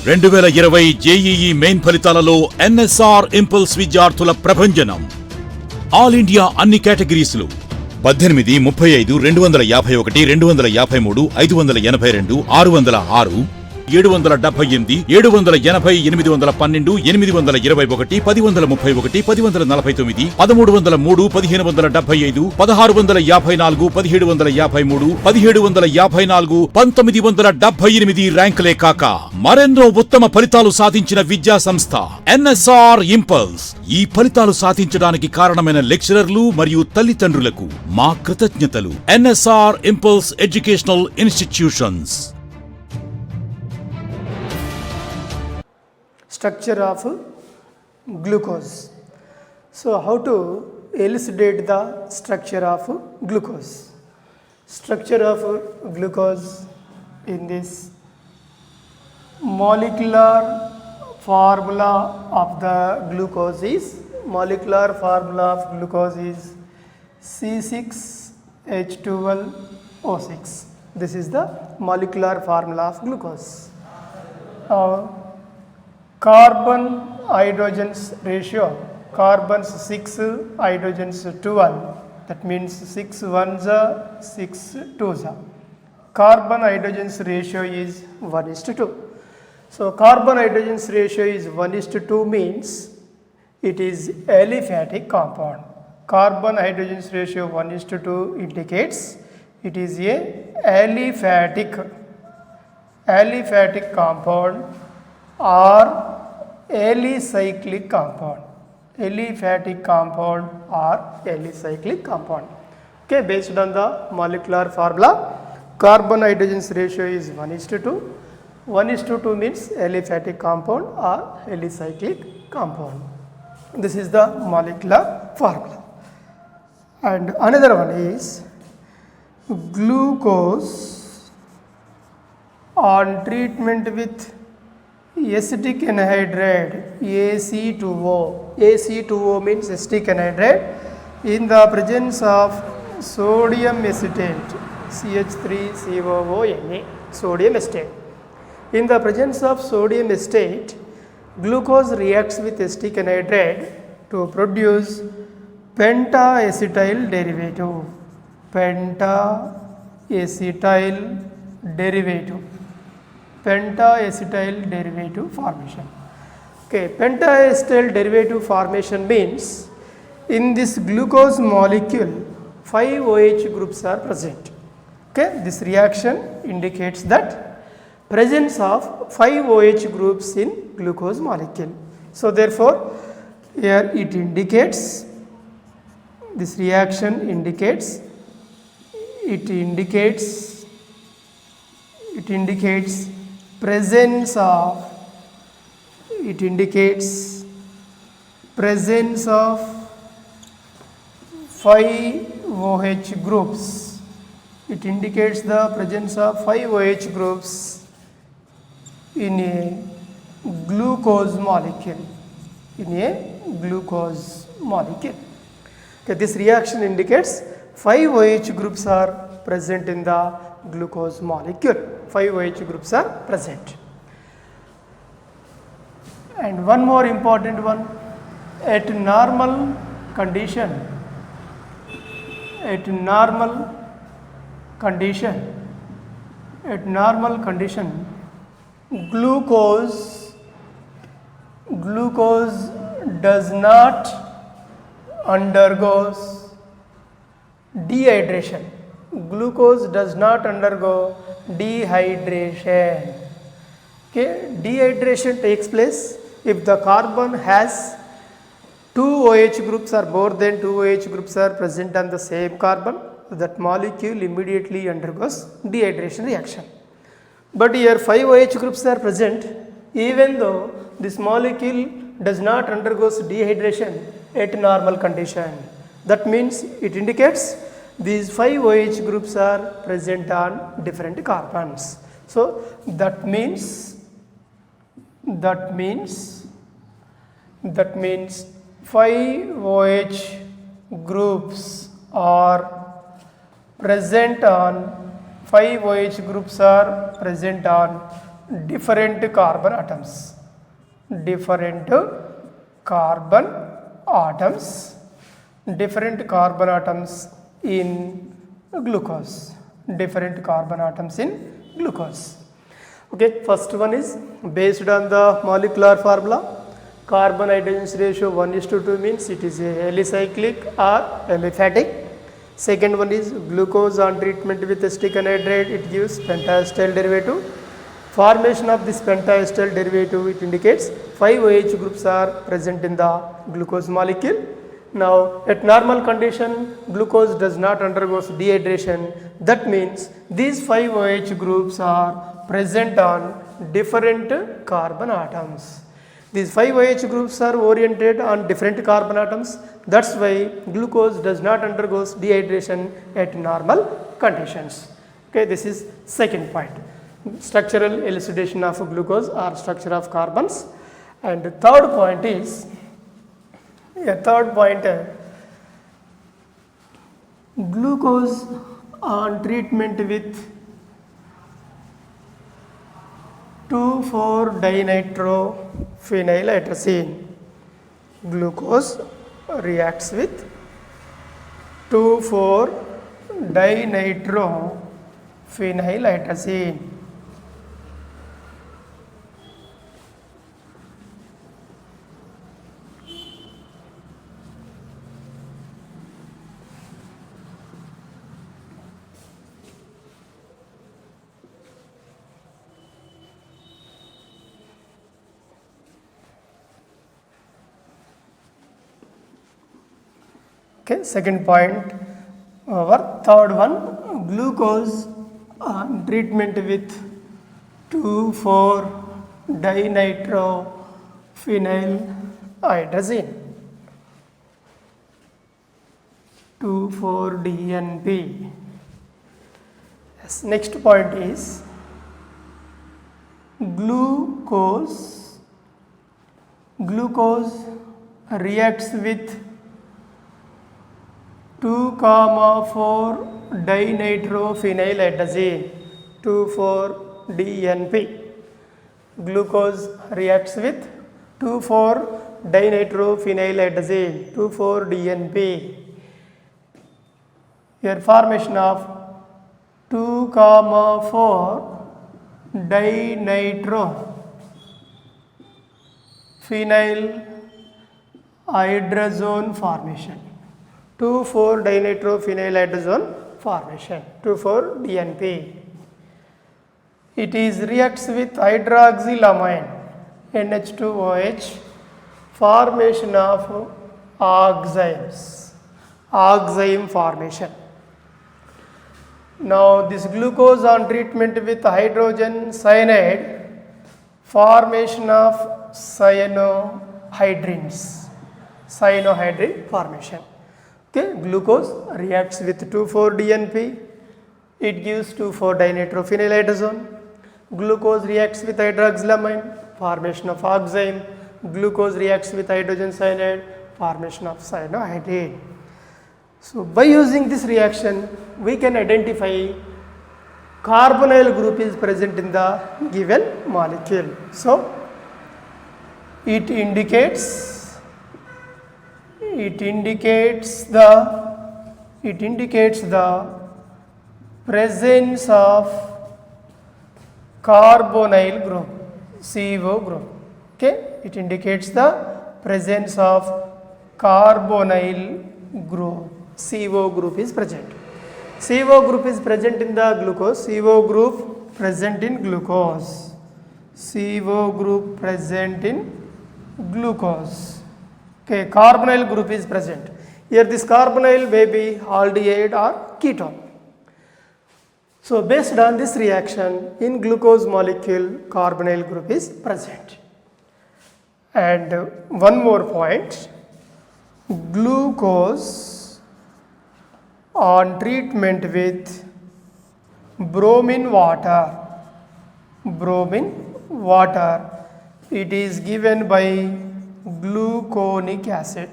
2020 JEE main ఫలితాలలో NSR impulse విద్యార్థుల ప్రభంజనం. ఆల్ ఇండియా అన్ని కేటగిరీస్లు 18, 35, 251, 253, 582, 606, 778, 780, 812, 821, 1031, 1049, 1303, 1575, 1654, 1753, 1754, 1978 ర్యాంకులే కాక మరెన్నో ఉత్తమ ఫలితాలు సాధించిన విద్యా సంస్థ ఎన్ఎస్ఆర్ ఇంపల్స్. ఈ ఫలితాలు సాధించడానికి కారణమైన లెక్చరర్లు మరియు తల్లిదండ్రులకు మా కృతజ్ఞతలు. NSR impulse educational institutions. Structure of glucose. So how to elucidate the structure of glucose? Structure of glucose in this molecular formula of the glucose is C6H12O6. This is the molecular formula of glucose. Carbon hydrogens ratio, carbons 6, hydrogens 12, that means 6 ones are 6 twos are. Carbon hydrogens ratio is 1:2. So carbon hydrogens ratio is 1:2 means it is aliphatic compound. Carbon hydrogens ratio 1:2 indicates it is a aliphatic compound or alicyclic compound. Aliphatic compound or alicyclic compound. Okay, based on the molecular formula, carbon hydrogens ratio is 1:2. 1:2 means aliphatic compound or alicyclic compound. This is the molecular formula. And another one is glucose on treatment with acetic anhydride AC2O. AC2O means acetic anhydride in the presence of sodium acetate CH3COONA, sodium acetate. In the presence of sodium acetate, glucose reacts with acetic anhydride to produce pentaacetyl derivative. Pentaacetyl derivative formation. Okay, pentaacetyl derivative formation means in this glucose molecule 5 OH groups are present. Okay, this reaction indicates that presence of 5 OH groups in glucose molecule. So therefore here it indicates, this reaction indicates presence of 5 OH groups. It indicates the presence of 5 OH groups in a glucose molecule. Okay, this reaction indicates 5 OH groups are present in the glucose molecule. 5 OH groups are present. And one more important one, at normal condition, glucose does not undergo dehydration. Glucose does not undergo dehydration. Okay, dehydration takes place if the carbon has 2 OH groups or more than 2 OH groups are present on the same carbon. That molecule immediately undergoes dehydration reaction. But here 5 OH groups are present even though this molecule does not undergo dehydration at normal condition. That means it indicates these 5 OH groups are present on different carbons. So that means 5 OH groups are present on 5 OH groups are present on different carbon atoms. Different carbon atoms. Different carbon atoms in glucose. Different carbon atoms in glucose. Okay, first one is based on the molecular formula. Carbon hydrogen ratio 1:2 means it is a alicyclic or aliphatic. Second one is glucose on treatment with acetic anhydride, it gives pentaesteryl derivative. Formation of this pentaesteryl derivative, it indicates 5 OH groups are present in the glucose molecule. Now at normal condition glucose does not undergo dehydration. That means these 5 OH groups are present on different carbon atoms. These 5 OH groups are oriented on different carbon atoms. That's why glucose does not undergo dehydration at normal conditions. Okay, this is second point. Structural elucidation of glucose or structure of carbons. And the third point is, glucose on treatment with 2,4-dinitrophenylhydrazine. Glucose reacts with 2,4-dinitrophenylhydrazine. Okay, second point, our third one, glucose on treatment with 2,4-dinitrophenylhydrazine, 2,4-DNP. Yes, next point is glucose reacts with 2,4-dinitrophenylhydrazine, 2,4-DNP. Glucose reacts with 2,4-dinitrophenylhydrazine, 2,4-DNP. Here formation of 2,4-dinitrophenylhydrazone formation. 2,4-dinitrophenylhydrazone formation, 2,4-DNP. It is reacts with hydroxylamine, NH2OH, formation of oxime formation. Now this glucose on treatment with hydrogen cyanide, formation of cyanohydrin formation. Okay, glucose reacts with 2,4-DNP, it gives 2,4-dinitrophenylhydrazone. Glucose reacts with hydroxylamine, formation of oxime. Glucose reacts with hydrogen cyanide, formation of cyanohydrin. So by using this reaction, we can identify carbonyl group is present in the given molecule. So it indicates the presence of carbonyl group, CO group. Okay, it indicates the presence of carbonyl group, CO group is present. CO group is present in the glucose, CO group present in glucose, CO group present in glucose. Okay, carbonyl group is present. Here this carbonyl may be aldehyde or ketone. So based on this reaction, in glucose molecule carbonyl group is present. And one more point, glucose on treatment with bromine water, it is given by gluconic acid,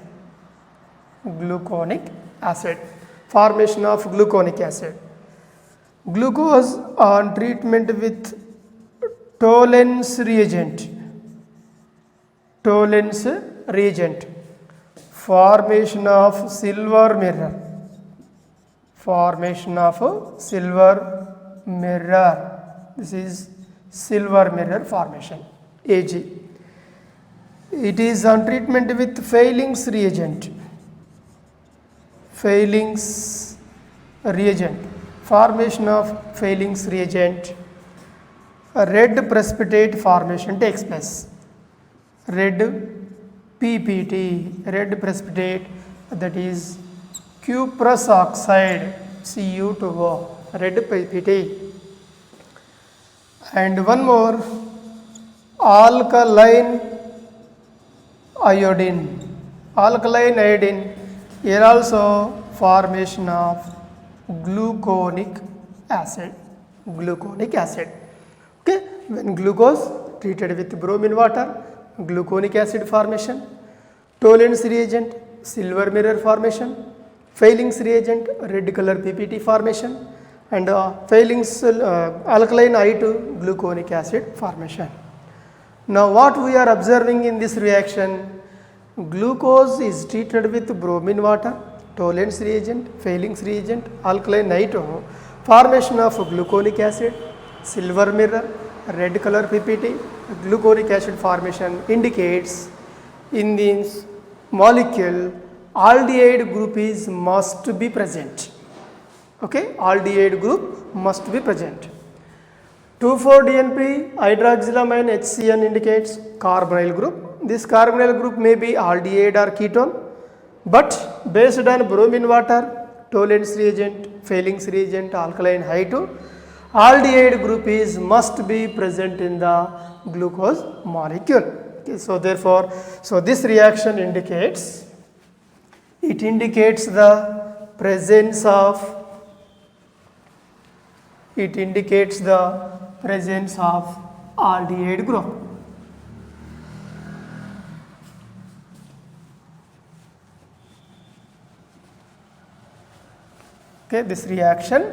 formation of gluconic acid. Glucose on treatment with Tollens reagent. Tollens reagent. Formation of silver mirror. Formation of silver mirror. This is silver mirror formation, AG. It is on treatment with Fehling's reagent. Fehling's reagent. Formation of Fehling's reagent. A red precipitate formation takes place. Red PPT, red precipitate, that is cuprous oxide, Cu2O, red PPT. And one more, alkaline iodine. Alkaline iodine, here also formation of gluconic acid. Gluconic acid. Okay, when glucose treated with bromine water, gluconic acid formation. Tollens reagent, silver mirror formation. Fehling's reagent, red color PPT formation. And Fehling's alkaline I2, gluconic acid formation. Now what we are observing in this reaction, glucose is treated with bromine water, Tollens reagent, Fehling's reagent, alkaline I2, formation of gluconic acid, silver mirror, red color PPT, gluconic acid formation indicates in this molecule aldehyde group is must be present. Okay, aldehyde group must be present. 2,4-DNP hydroxylamine HCN indicates carbonyl group. This carbonyl group may be aldehyde or ketone, but based on bromine water, Tollens reagent, Fehling's reagent, alkaline I2, aldehyde group is must be present in the glucose molecule. Okay, so therefore, this reaction indicates, it indicates the presence of, aldehyde group. Okay, this reaction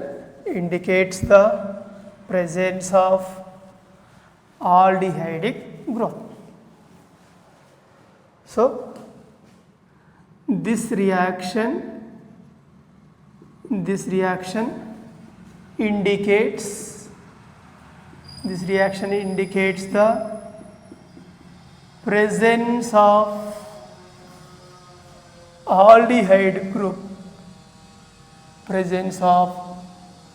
indicates the presence of aldehydic group. So this reaction indicates the presence of aldehyde group, presence of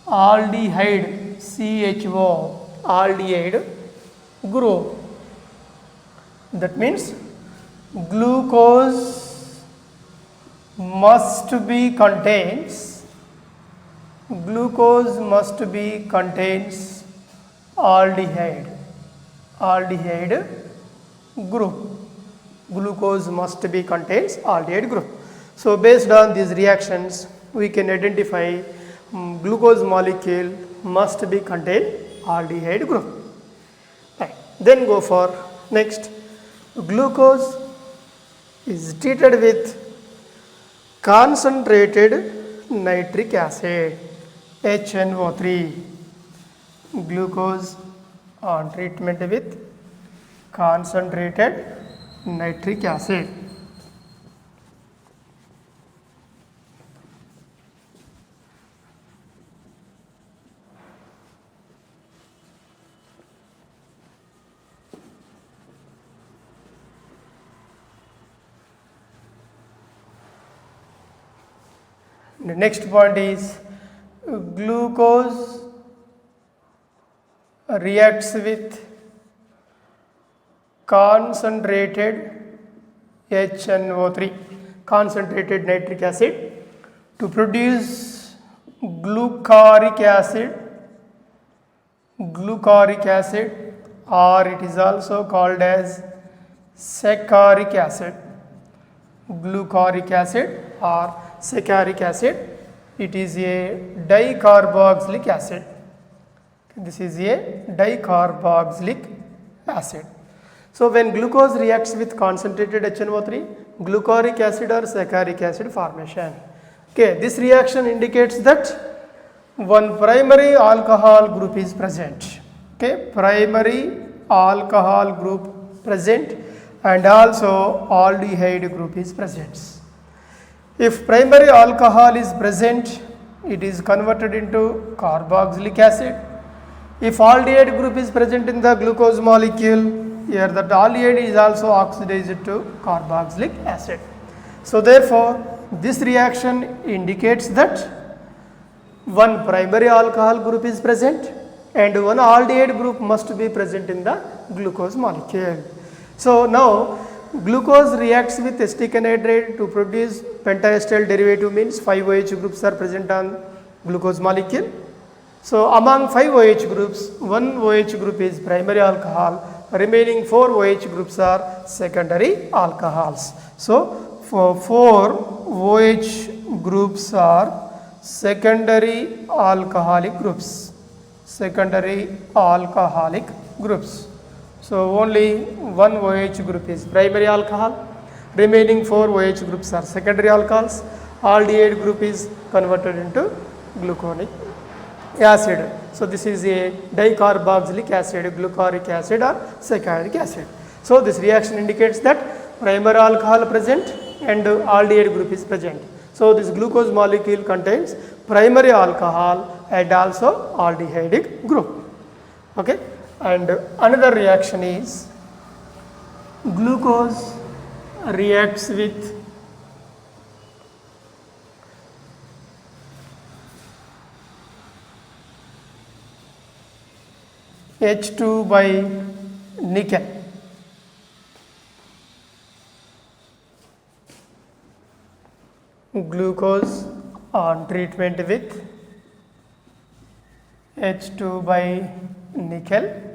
aldehyde CHO, aldehyde group. That means glucose must be contains aldehyde group. Glucose must be contains aldehyde group. So based on these reactions, we can identify glucose molecule must be contain aldehyde group. Right. Then go for next. Glucose is treated with concentrated nitric acid, HNO3. Glucose on treatment with concentrated nitric acid. The next point is glucose reacts with concentrated HNO3, concentrated nitric acid, to produce glucoric acid, or it is also called as saccharic acid. Glucoric acid or saccharic acid, it is a dicarboxylic acid. This is a dicarboxylic acid. So when glucose reacts with concentrated HNO3, glucoric acid or saccharic acid formation. Okay, this reaction indicates that one primary alcohol group is present. Okay, primary alcohol group present and also aldehyde group is present. If primary alcohol is present, it is converted into carboxylic acid. If aldehyde group is present in the glucose molecule, here that aldehyde is also oxidized to carboxylic acid. So therefore, this reaction indicates that one primary alcohol group is present and one aldehyde group must be present in the glucose molecule. So now glucose reacts with acetic anhydride to produce pentaesteryl derivative, means 5 OH groups are present on glucose molecule. So among 5 OH groups, 1 OH group is primary alcohol, remaining 4 OH groups are secondary alcohols. So for 4 OH groups are secondary alcoholic groups. Secondary alcoholic groups. So only 1 OH group is primary alcohol, remaining 4 OH groups are secondary alcohols. Aldehyde group is converted into gluconic acid. So this is a dicarboxylic acid, glucoric acid or saccharic acid. So this reaction indicates that primary alcohol present and aldehyde group is present. So this glucose molecule contains primary alcohol and also aldehydic group. Okay, and another reaction is glucose reacts with H2 by nickel. Glucose on treatment with H2 by nickel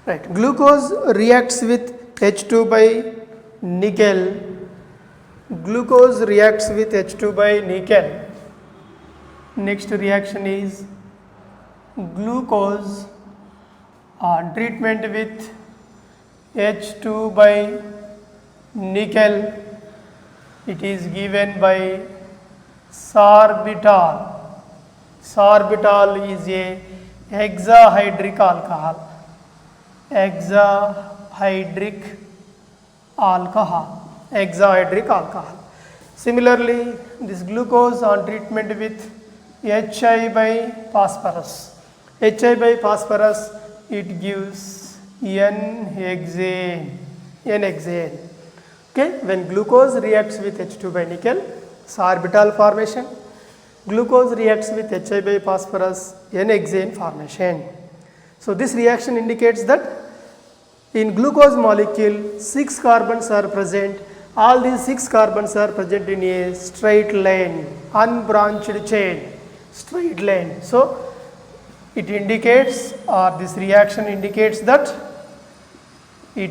right. Glucose reacts with H2 by nickel. Glucose reacts with H2 by nickel. Next reaction is glucose on treatment with H2 by nickel. It is given by sorbitol. Sorbitol is a hexahydric alcohol. Hexahydric alcohol. Similarly, this glucose on treatment with Hi by phosphorus. Hi by phosphorus, it gives N-hexane. Okay, when glucose reacts with H2 by nickel, sorbitol formation. Glucose reacts with Hi by phosphorus, N-hexane formation. So this reaction indicates that in glucose molecule 6 carbons are present. All these 6 carbons are present in a straight line, unbranched chain, straight line. So it indicates, or this reaction indicates that or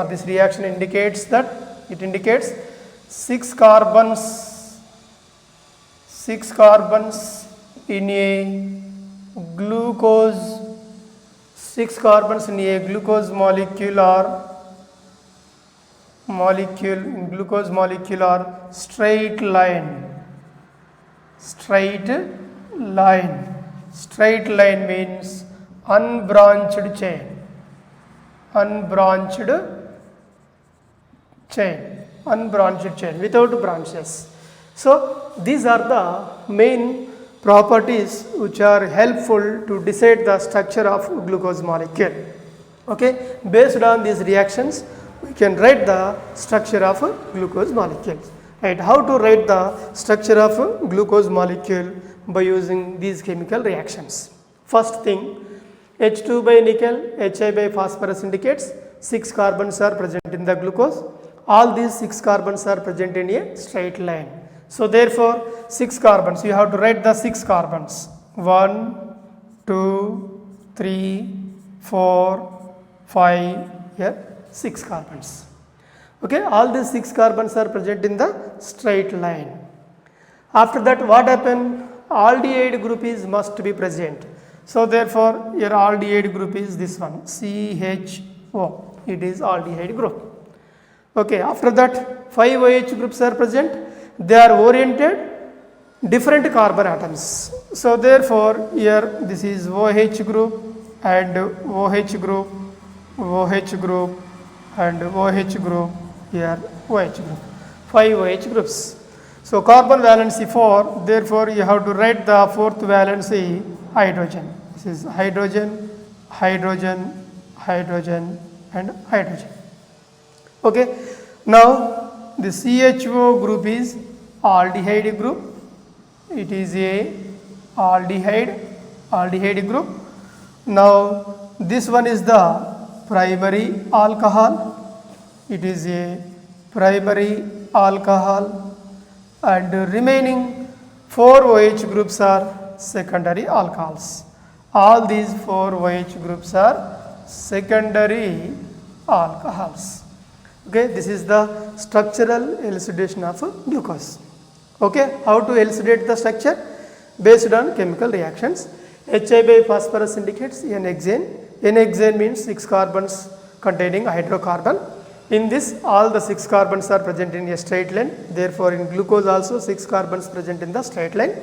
this reaction indicates that it indicates 6 carbons in a glucose, 6 carbons in a glucose molecule or straight line. Straight line means unbranched chain. Unbranched chain without branches. So these are the main properties which are helpful to decide the structure of glucose molecule. Okay, based on these reactions we can write the structure of glucose molecules. Right, how to write the structure of glucose molecule by using these chemical reactions. First thing, H2 by nickel, Hi by phosphorus indicates 6 carbons are present in the glucose. All these 6 carbons are present in a straight line. So therefore 6 carbons, you have to write the 6 carbons. 1, 2, 3, 4, 5, here 6 carbons. Okay, all these 6 carbons are present in the straight line. After that, what happened? Aldehyde group is must be present. So therefore, your aldehyde group is this one, CHO. It is aldehyde group. Okay, after that 5 OH groups are present. They are oriented different carbon atoms. So therefore, here this is OH group and OH group, OH group and OH group, here OH group. 5 OH groups. So carbon valency 4, therefore you have to write the fourth valency hydrogen. This is hydrogen, hydrogen, hydrogen and hydrogen. Okay, now the CHO group is aldehyde group. It is a aldehyde group. Now this one is the primary alcohol. It is a primary alcohol. And remaining 4 OH groups are secondary alcohols. All these 4 OH groups are secondary alcohols. Okay, this is the structural elucidation of glucose. Okay, how to elucidate the structure? Based on chemical reactions. HI by phosphorus indicates N-hexane. N-hexane means 6 carbons containing hydrocarbon. In this, all the 6 carbons are present in a straight line. Therefore, in glucose also 6 carbons present in the straight line.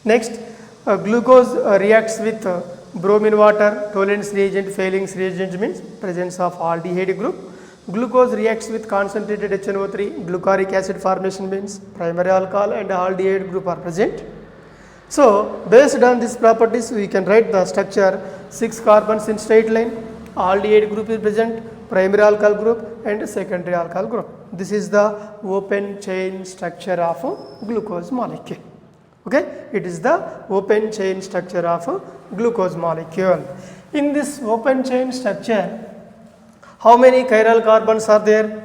Next, glucose reacts with bromine water, Tollens reagent, Fehling's reagent means presence of aldehyde group. Glucose reacts with concentrated HNO3, glucoric acid formation means primary alcohol and aldehyde group are present. So, based on these properties, we can write the structure 6 carbons in straight line, aldehyde group is present, primary alcohol group and secondary alcohol group. This is the open chain structure of glucose molecule. Okay, it is the open chain structure of glucose molecule. In this open chain structure, how many chiral carbons are there?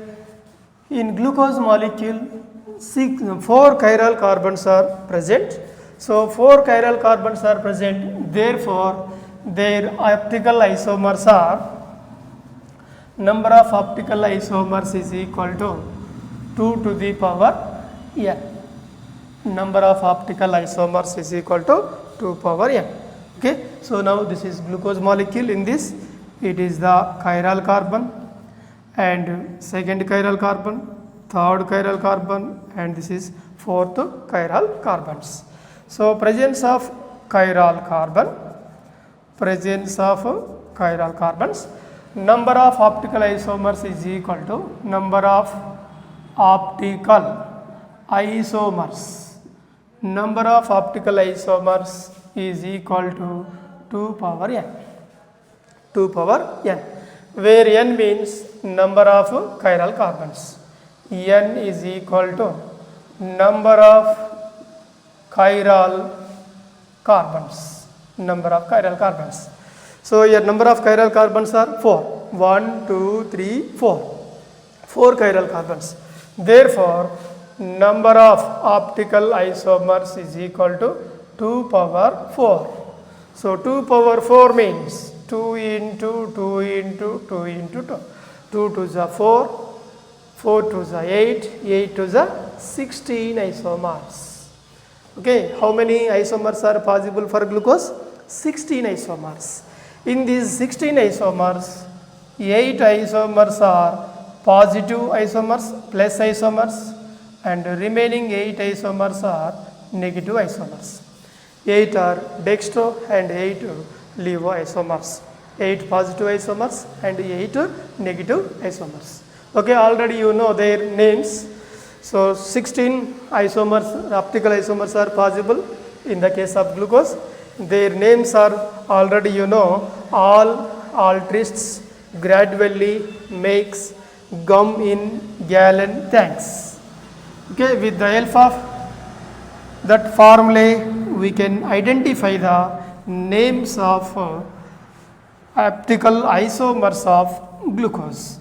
In glucose molecule, 4 chiral carbons are present. So 4 chiral carbons are present, therefore their optical isomers are, number of optical isomers is equal to 2 to the power n. Number of optical isomers is equal to 2 power n. Okay, so now this is glucose molecule. In this, it is the chiral carbon and second chiral carbon, third chiral carbon and this is fourth chiral carbons. So presence of chiral carbon, number of optical isomers is equal to number of optical isomers. Number of optical isomers is equal to 2 power n. 2 power n, where n means number of chiral carbons. N is equal to number of chiral carbons. Number of chiral carbons. So your number of chiral carbons are 4. 1, 2, 3, 4. 4 chiral carbons. Therefore, number of optical isomers is equal to 2 power 4. So 2 power 4 means 2 into 2 into 2 into 2. 2 to the 4, 4 to the 8, 8 to the 16 isomers. Okay, how many isomers are possible for glucose? 16 isomers. In these 16 isomers, 8 isomers are positive isomers, plus isomers, and remaining 8 isomers are negative isomers. 8 are dextro and 8 levo isomers. 8 positive isomers and 8 negative isomers. Okay, already you know their names. So 16 isomers, optical isomers are possible in the case of glucose. Their names are already you know, all altrists gradually makes gum in gallon tanks. Okay, with the help of that formulae we can identify the names of optical isomers of glucose.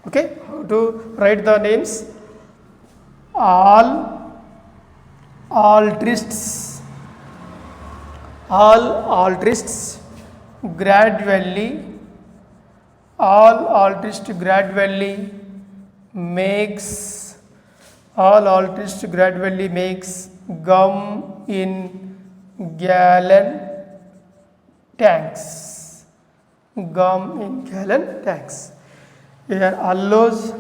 Okay, how to write the names? All altrists all altrists gradually all altrist gradually makes gum in gallon tanks. Here allose,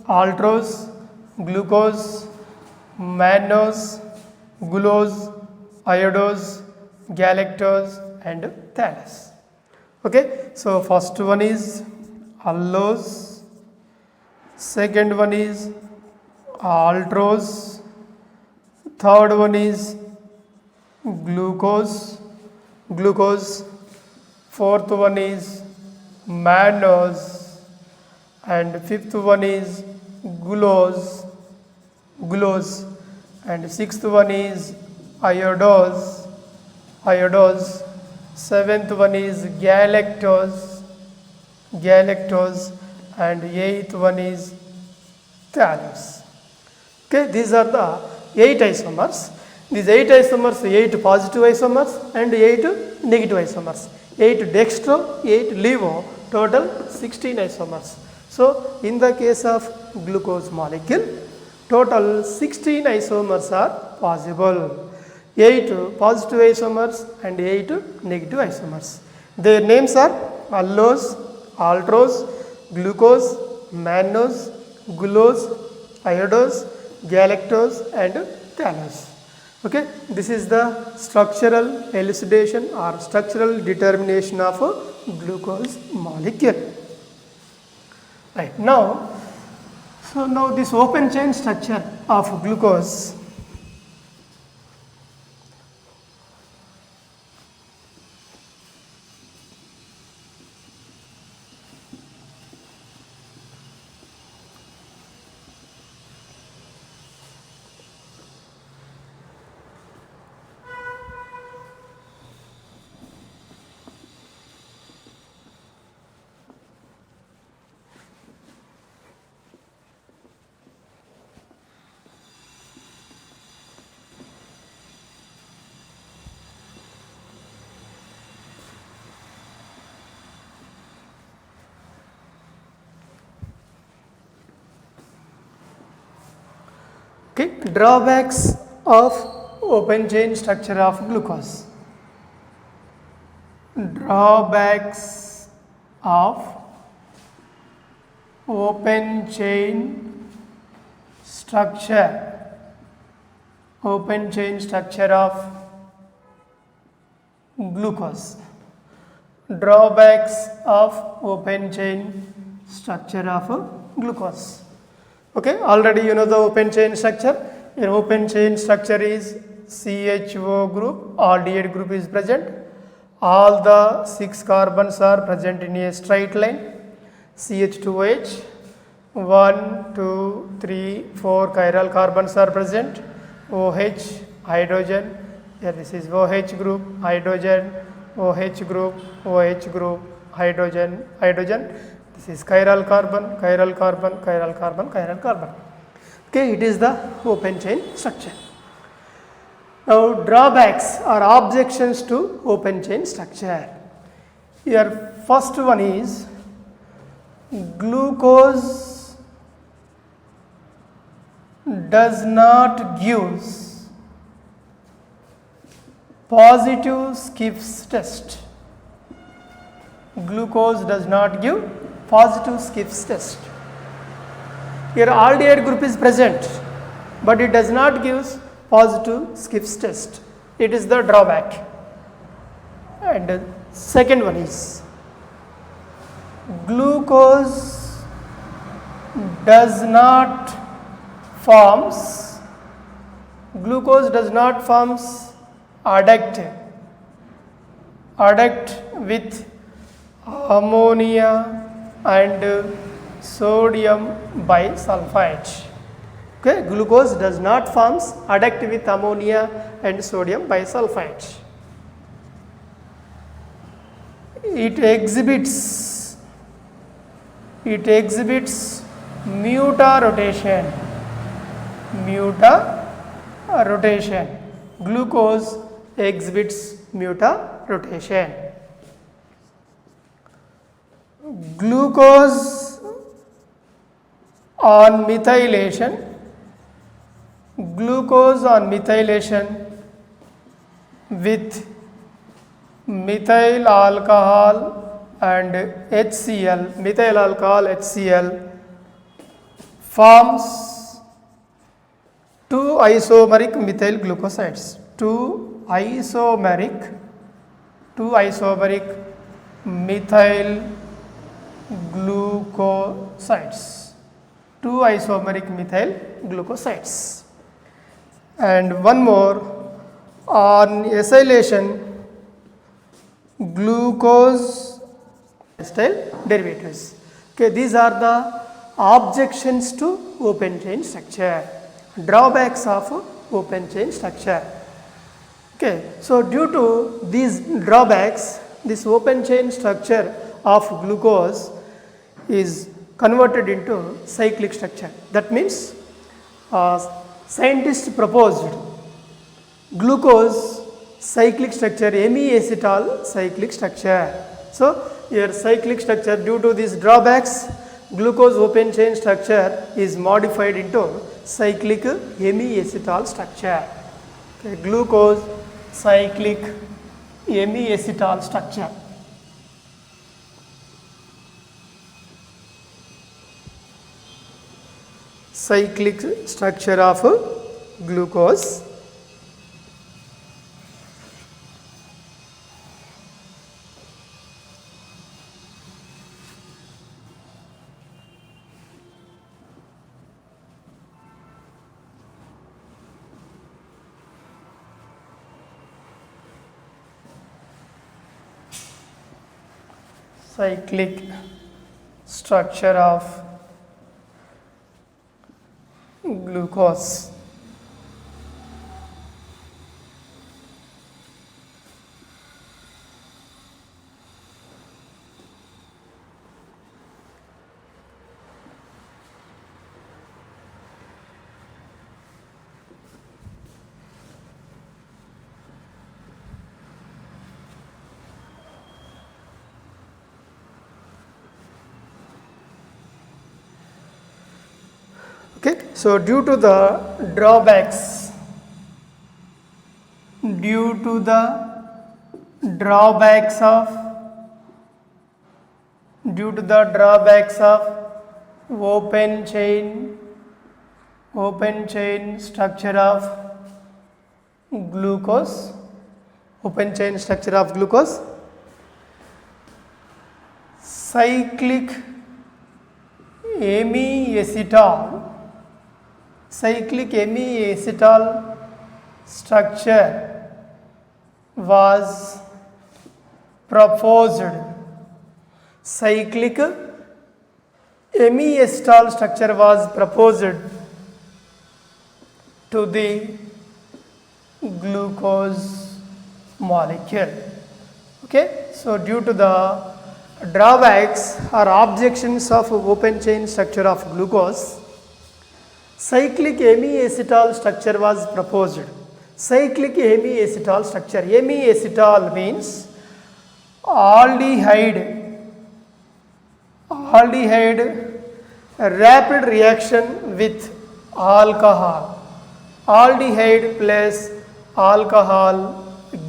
altrose, glucose, mannose, glucose, iodose, galactose and thallose. Okay, so first one is allose, second one is altrose, third one is glucose, fourth one is mannose, and fifth one is glucose, and sixth one is iodose, seventh one is galactose, and eighth one is thallose. Okay, these are the 8 isomers. These 8 isomers, 8 positive isomers and 8 negative isomers. 8 dextro, 8 levo, total 16 isomers. So, in the case of glucose molecule, total 16 isomers are possible. 8 positive isomers and 8 negative isomers. Their names are allose, altrose, glucose, mannose, glucose, iodose, galactose and thallose. Okay, this is the structural elucidation or structural determination of a glucose molecule. Right, now this open chain structure of glucose, okay, drawbacks of open chain structure of glucose. Drawbacks of open chain structure of glucose. Drawbacks of open chain structure of glucose. Okay, already you know the open chain structure. In open chain structure is CHO group, aldehyde group is present. All the 6 carbons are present in a straight line. CH2OH, 1, 2, 3, 4 chiral carbons are present. OH, hydrogen, here this is OH group, hydrogen, OH group, hydrogen. This is chiral carbon. Okay, it is the open chain structure. Now, drawbacks or objections to open chain structure. Here, first one is glucose does not give positive Skiff's test. Glucose does not give positive Skiff's test. Here aldehyde group is present, but it does not give positive Skiff's test. It is the drawback. And second one is glucose does not forms adduct with ammonia and sodium bisulfite. Okay, glucose does not forms adduct with ammonia and sodium bisulfite. It exhibits mutarotation. Glucose exhibits mutarotation. Glucose on methylation, glucose on methylation with methyl alcohol and HCl, methyl alcohol HCl forms two isomeric methyl glucosides, two isomeric methyl glucosides, two isomeric methyl glucosides. And one more, on acylation, glucose acetyl derivatives. Okay, these are the objections to open chain structure, drawbacks of open chain structure. Okay, so due to these drawbacks, this open chain structure of glucose is converted into cyclic structure. That means scientists proposed glucose cyclic structure, hemiacetal cyclic structure. So here cyclic structure, due to these drawbacks, glucose open chain structure is modified into cyclic hemiacetal structure. Okay, glucose cyclic hemiacetal structure. Cyclic structure of glucose. Cyclic structure of glucose. Okay, so due to the drawbacks of open chain structure of glucose, cyclic hemiacetal structure was proposed. Cyclic hemiacetal structure was proposed to the glucose molecule. Okay, so due to the drawbacks or objections of open chain structure of glucose, cyclic hemiacetal structure was proposed. Cyclic hemiacetal structure. Hemiacetal means aldehyde rapid reaction with alcohol. Aldehyde plus alcohol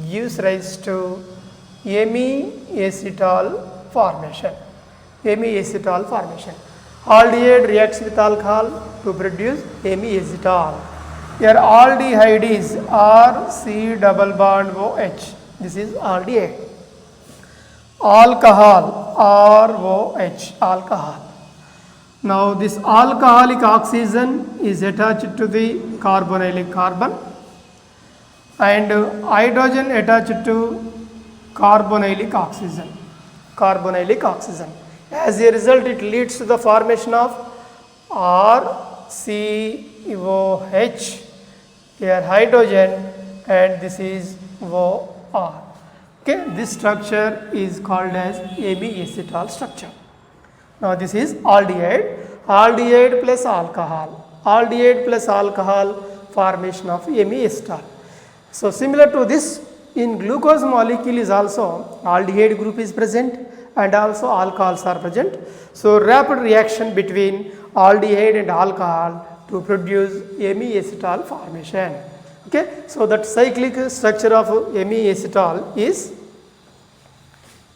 gives rise to hemiacetal formation. Aldehyde reacts with alcohol to produce hemiacetal. Here aldehyde is RC double bond OH. This is aldehyde. Alcohol ROH, alcohol. Now this alcoholic oxygen is attached to the carbonylic carbon and hydrogen attached to carbonylic oxygen. As a result, it leads to the formation of RCOH, here hydrogen, and this is OR. Okay, this structure is called as hemiacetal structure. Now this is aldehyde plus alcohol formation of hemiacetal. So similar to this, in glucose molecule is also aldehyde group is present and also alcohols are present. So rapid reaction between aldehyde and alcohol to produce amiacetal formation. Okay, so that cyclic structure of amiacetal is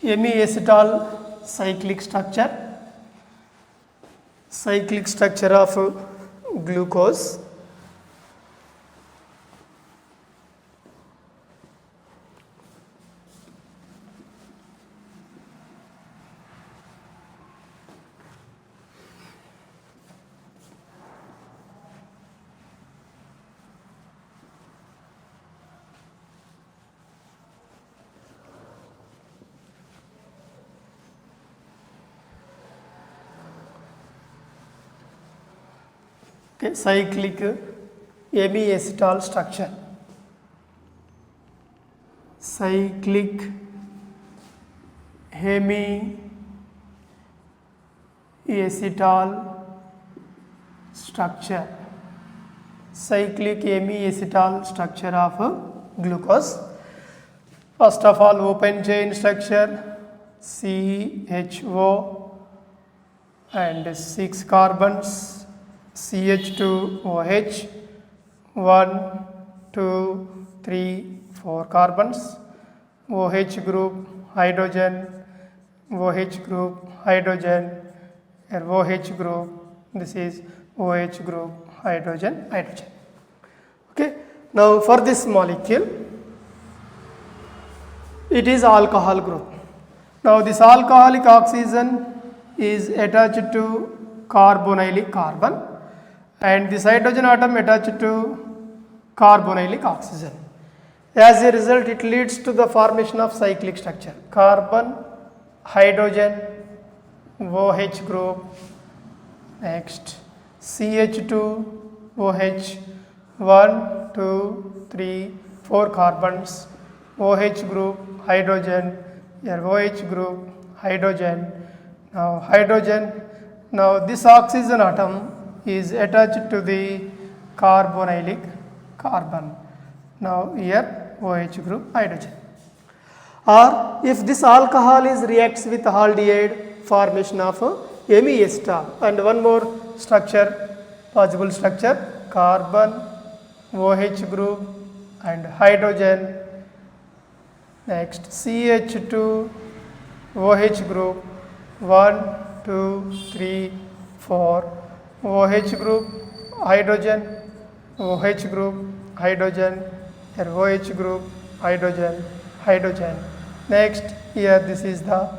amiacetal cyclic structure of glucose. Okay, cyclic amiacetal structure. Cyclic amiacetal structure. Cyclic amiacetal structure of glucose. First of all, open chain structure CHO and 6 carbons. CH2OH 1, 2, 3, 4 carbons. OH group hydrogen, OH group hydrogen, and OH group, this is OH group hydrogen. Okay. Now for this molecule, it is alcohol group. Now this alcoholic oxygen is attached to carbonylic carbon, and this hydrogen atom attached to carbonylic oxygen. As a result, it leads to the formation of cyclic structure. Carbon, hydrogen, OH group, next CH2OH 1, 2, 3, 4 carbons, OH group hydrogen, here OH group hydrogen. Now hydrogen, now this oxygen atom is attached to the carbonylic carbon. Now here OH group hydrogen. Or if this alcohol is reacts with aldehyde, formation of amiacetal. And one more structure, possible structure, carbon, OH group and hydrogen. Next CH2 OH group 1, 2, 3, 4. OH group hydrogen, OH group hydrogen, here OH group hydrogen. Next here this is the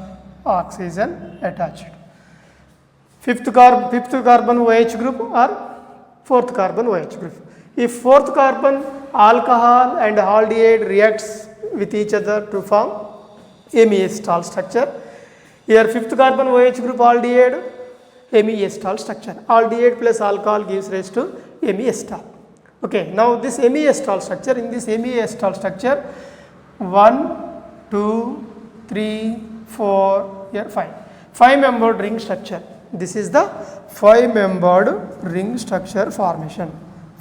oxygen attached. Fifth carbon OH group or fourth carbon OH group. If fourth carbon alcohol and aldehyde reacts with each other to form amiacetal structure, here fifth carbon OH group aldehyde, amiacetal structure. Aldehyde plus alcohol gives rise to amiacetal. Okay, now this amiacetal structure, in this amiacetal structure 1, 2, 3, 4, here 5. 5-membered ring structure. This is the 5-membered ring structure formation.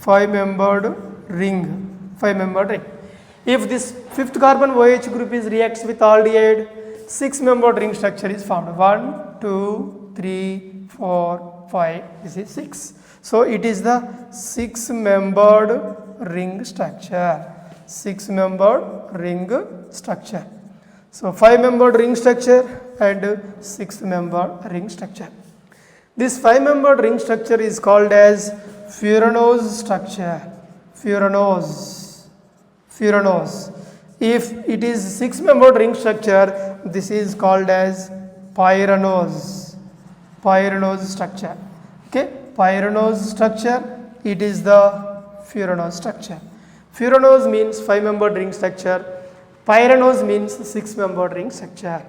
5-membered ring. If this fifth carbon OH group is reacts with aldehyde, 6-membered ring structure is formed. 1, 2, 3, 4, 5. This is 6. So it is the 6-membered ring structure. 6-membered ring structure. So 5-membered ring structure and 6-membered ring structure. This 5-membered ring structure is called as Furanose structure. Furanose. If it is 6-membered ring structure, this is called as pyranose. Pyranose structure. Okay, pyranose structure, it is the Furanose structure. Furanose means 5-membered ring structure. Pyranose means 6-membered ring structure.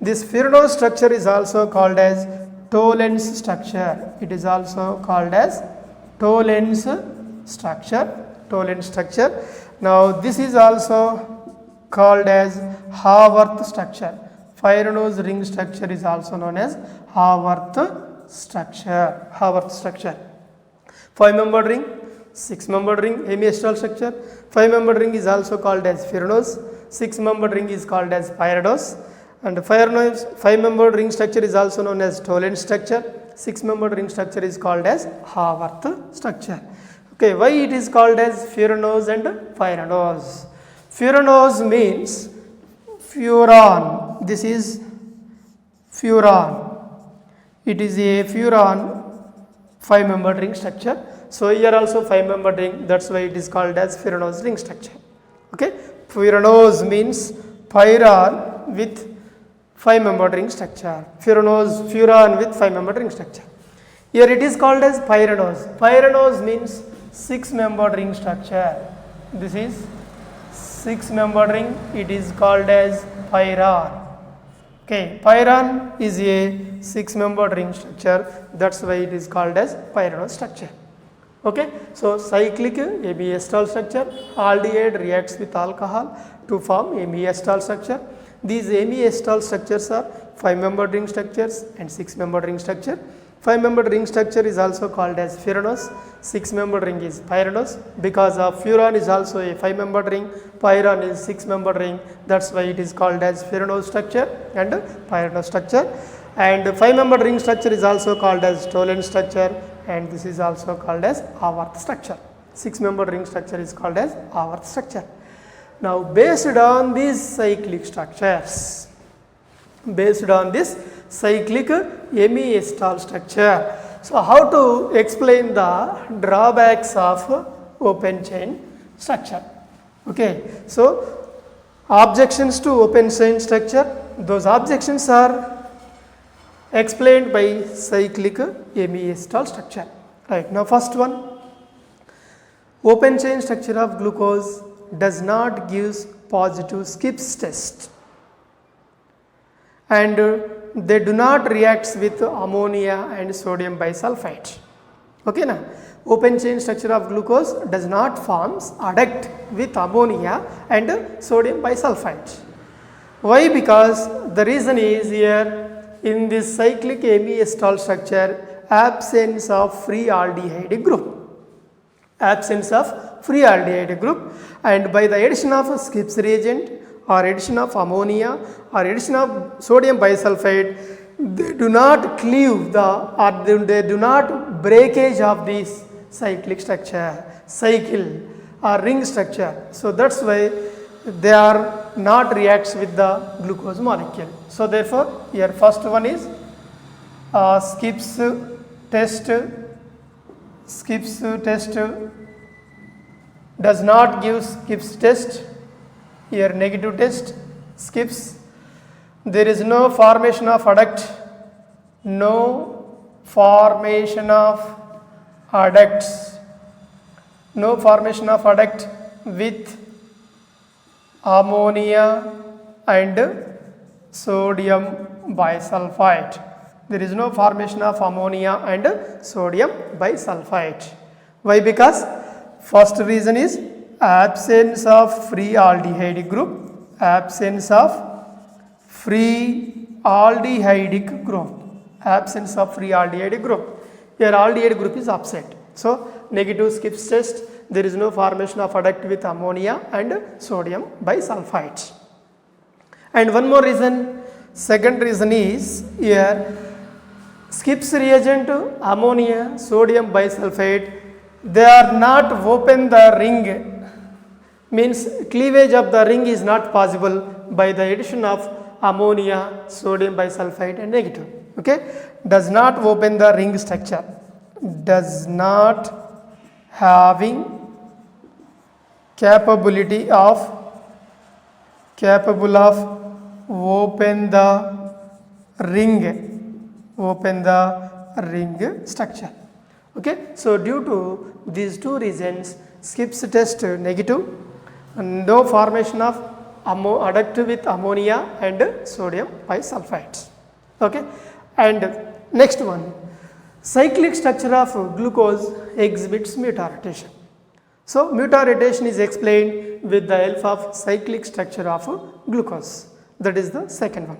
This Furanose structure is also called as Tollens structure. It is also called as Tollens structure. Now this is also called as Haworth structure. Pyranose ring structure is also known as Haworth structure. 5-membered ring, 6-membered ring, amiacetal structure. 5-membered ring is also called as Furanose. 6-membered ring is called as pyridose. And 5-membered ring structure is also known as Tollens structure. 6-membered ring structure is called as Haworth structure. Okay, why it is called as furanose and pyranose? Furanose means furan. This is furan. It is a furan 5-membered ring structure. So here also 5-membered ring. That's why it is called as furanose ring structure. Okay, furanose means pyran with 5-membered ring structure. Furan with 5-membered ring structure. Here it is called as pyranose. Pyranose means 6-membered ring structure. This is 6-membered ring. It is called as pyran. Okay, pyran is a 6-membered ring structure. That's why it is called as pyranose structure. Okay, so cyclic amiacetal structure, aldehyde reacts with alcohol to form amiacetal structure. These amiacetal structures are 5-membered ring structures and 6-membered ring structure. 5-membered ring structure is also called as furanose. 6-membered ring is pyranose. Because of furan is also a 5-membered ring, pyran is 6-membered ring. That's why it is called as furanose structure and pyranose structure. And 5-membered ring structure is also called as Tollens structure, and this is also called as Haworth structure. 6-membered ring structure is called as Haworth structure. Now, based on these cyclic structures, amiacetal structure, so how to explain the drawbacks of open chain structure? Okay, so objections to open chain structure, those objections are explained by cyclic amiacetal structure. Right, now first one, open chain structure of glucose does not give positive Skips test, and they do not react with ammonia and sodium bisulfite. Okay, now open chain structure of glucose does not forms adduct with ammonia and sodium bisulfite. Why? Because the reason is here in this cyclic amiacetal structure, absence of free aldehyde group. Absence of free aldehyde group, and by the addition of a Skips reagent or addition of ammonia or addition of sodium bisulfite, they do not cleave they do not breakage of this cyclic structure, cycle or ring structure. So that's why they are not reacts with the glucose molecule. So therefore, here first one is Skips test. Skips test does not give Skips test. Here negative test, Skips. There is no formation of adduct. No formation of adducts. No formation of adduct with ammonia and sodium bisulfite. There is no formation of ammonia and sodium bisulfite. Why? Because first reason is absence of free aldehyde group. Absence of free aldehydic group. Absence of free aldehyde group. Here aldehyde group is absent. So negative Skips test. There is no formation of adduct with ammonia and sodium bisulfite. And one more reason, second reason is here Skips reagent, ammonia, sodium bisulfite, they are not open the ring, means cleavage of the ring is not possible by the addition of ammonia, sodium bisulfite and negative. Okay, does not open the ring structure, does not having capability of open the ring structure. Okay, so due to these two reasons, Skips test negative, no formation of adduct with ammonia and sodium bisulfite. Okay, and next one, cyclic structure of glucose exhibits mutarotation. So mutarotation is explained with the help of cyclic structure of glucose. That is the second one.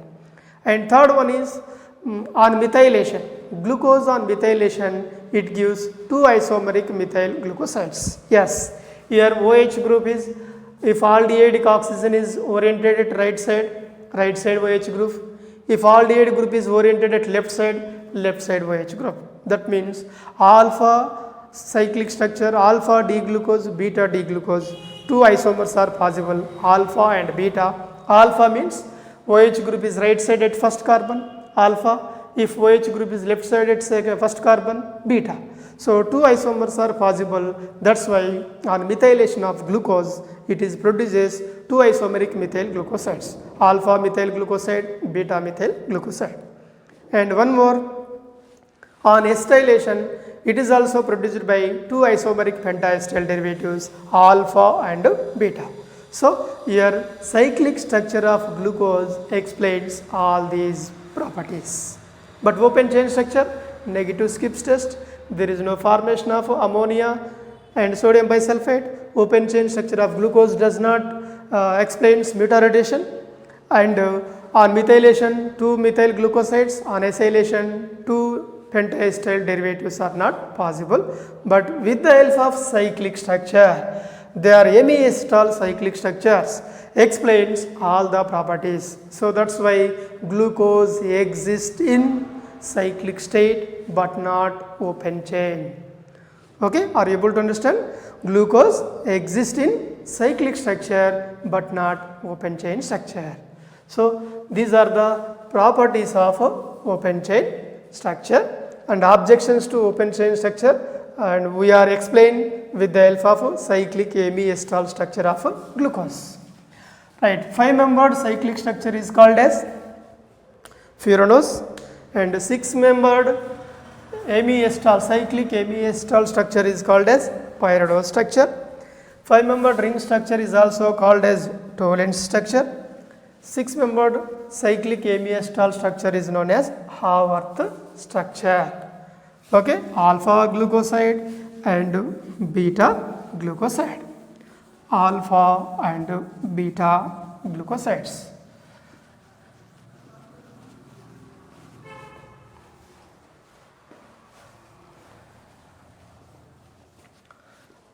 And third one is on methylation. Glucose on methylation, it gives two isomeric methyl glucosides. Yes, here OH group is If aldehyde oxygen is oriented at right side OH group. If aldehyde group is oriented at left side OH group. That means alpha cyclic structure, alpha D-glucose, beta D-glucose. Two isomers are possible, alpha and beta. Alpha means OH group is right side at first carbon, alpha. If OH group is left side at first carbon, beta. So two isomers are possible. That's why on methylation of glucose, it is produces two isomeric methyl glucosides, alpha methyl glucoside, beta methyl glucoside. And one more, on acetylation, it is also produced by two isomeric pentacetyl derivatives, alpha and beta. So here cyclic structure of glucose explains all these properties. But open chain structure, negative Skips test, there is no formation of ammonia and sodium bisulfite. Open chain structure of glucose does not explains mutarotation. And on methylation, two methyl glucosides, on acylation, two pentacetyl derivatives are not possible. But with the help of cyclic structure, they are hemiacetal cyclic structures, explains all the properties. So that's why glucose exists in cyclic state but not open chain. Okay, are you able to understand? Glucose exists in cyclic structure but not open chain structure. So these are the properties of open chain structure and objections to open chain structure, and we are explained with the help of cyclic hemiacetal structure of glucose. Right, 5-membered cyclic structure is called as furanose, and 6-membered cyclic hemiacetal structure is called as pyridose structure. 5-membered ring structure is also called as Tollens structure. 6-membered cyclic hemiacetal structure is known as Haworth structure. Okay, alpha glucoside and beta glucoside. Alpha and beta glucosides.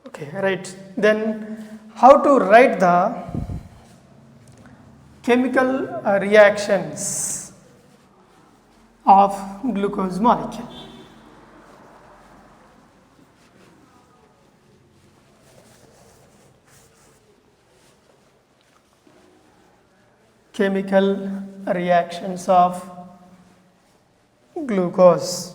Okay, right. Then how to write the chemical reactions of glucose molecule? Chemical reactions of glucose.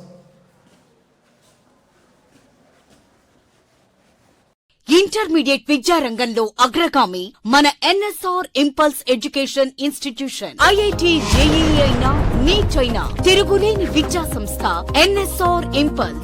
Intermediate విద్యారంగంలో అగ్రగామి మన NSR impulse education institution. IIT, JEE అయినా, neat అయినా తిరుగులేని విద్యా సంస్థ NSR impulse.